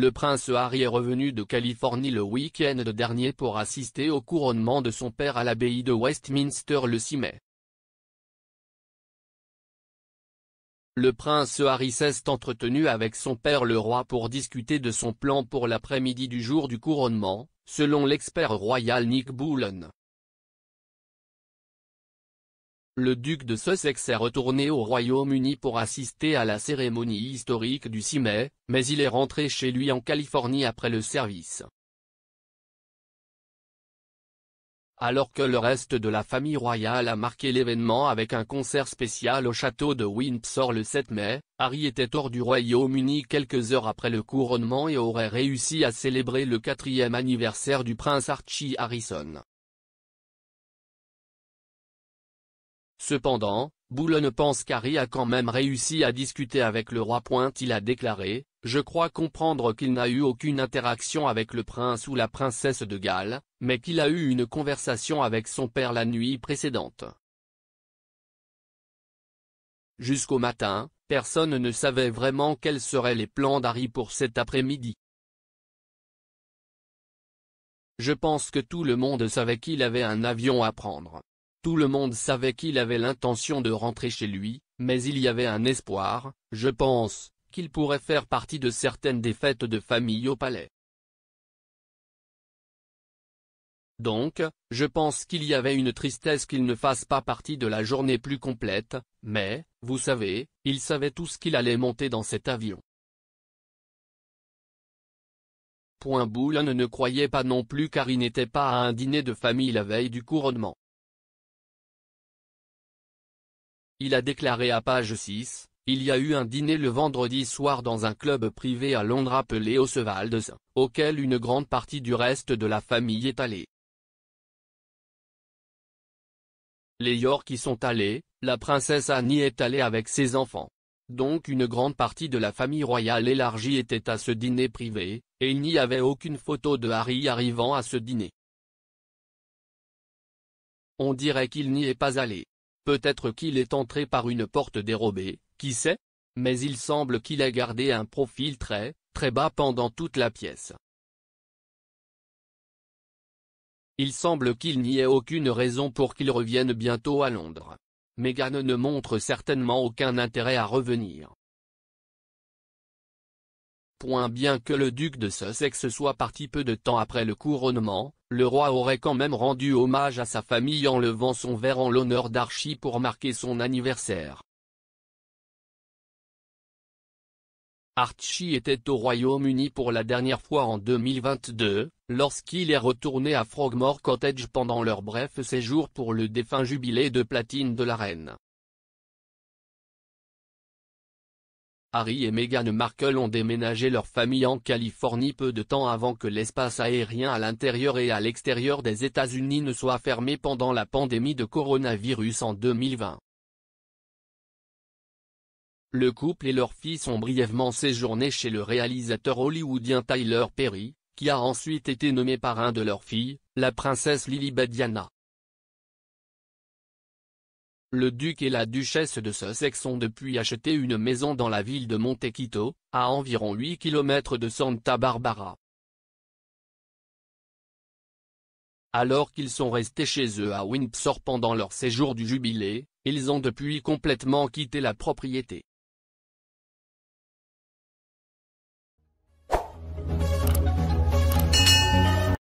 Le prince Harry est revenu de Californie le week-end dernier pour assister au couronnement de son père à l'abbaye de Westminster le 6 mai. Le prince Harry s'est entretenu avec son père le roi pour discuter de son plan pour l'après-midi du jour du couronnement, selon l'expert royal Nick Bullen. Le duc de Sussex est retourné au Royaume-Uni pour assister à la cérémonie historique du 6 mai, mais il est rentré chez lui en Californie après le service. Alors que le reste de la famille royale a marqué l'événement avec un concert spécial au château de Windsor le 7 mai, Harry était hors du Royaume-Uni quelques heures après le couronnement et aurait réussi à célébrer le 4e anniversaire du prince Archie Harrison. Cependant, Bullen pense qu'Harry a quand même réussi à discuter avec le roi. Il a déclaré: « Je crois comprendre qu'il n'a eu aucune interaction avec le prince ou la princesse de Galles, mais qu'il a eu une conversation avec son père la nuit précédente. Jusqu'au matin, personne ne savait vraiment quels seraient les plans d'Harry pour cet après-midi. Je pense que tout le monde savait qu'il avait un avion à prendre. Tout le monde savait qu'il avait l'intention de rentrer chez lui, mais il y avait un espoir, je pense, qu'il pourrait faire partie de certaines des fêtes de famille au palais. Donc, je pense qu'il y avait une tristesse qu'il ne fasse pas partie de la journée plus complète, mais, vous savez, il savait tout ce qu'il allait monter dans cet avion. » Bullen ne croyait pas non plus qu'Harry n'était pas à un dîner de famille la veille du couronnement. Il a déclaré à page 6, « Il y a eu un dîner le vendredi soir dans un club privé à Londres appelé Oswald's, auquel une grande partie du reste de la famille est allée. Les York y sont allés, la princesse Annie est allée avec ses enfants. Donc une grande partie de la famille royale élargie était à ce dîner privé, et il n'y avait aucune photo de Harry arrivant à ce dîner. On dirait qu'il n'y est pas allé. Peut-être qu'il est entré par une porte dérobée, qui sait? Mais il semble qu'il ait gardé un profil très bas pendant toute la pièce. Il semble qu'il n'y ait aucune raison pour qu'il revienne bientôt à Londres. Meghan ne montre certainement aucun intérêt à revenir. » Bien que le duc de Sussex soit parti peu de temps après le couronnement, le roi aurait quand même rendu hommage à sa famille en levant son verre en l'honneur d'Archie pour marquer son anniversaire. Archie était au Royaume-Uni pour la dernière fois en 2022, lorsqu'il est retourné à Frogmore Cottage pendant leur bref séjour pour le défunt jubilé de platine de la reine. Harry et Meghan Markle ont déménagé leur famille en Californie peu de temps avant que l'espace aérien à l'intérieur et à l'extérieur des États-Unis ne soit fermé pendant la pandémie de coronavirus en 2020. Le couple et leur fils ont brièvement séjourné chez le réalisateur hollywoodien Tyler Perry, qui a ensuite été nommé parrain de leur fille, la princesse Lilibet Diana. Le duc et la duchesse de Sussex ont depuis acheté une maison dans la ville de Montecito, à environ 8 km de Santa Barbara. Alors qu'ils sont restés chez eux à Windsor pendant leur séjour du jubilé, ils ont depuis complètement quitté la propriété.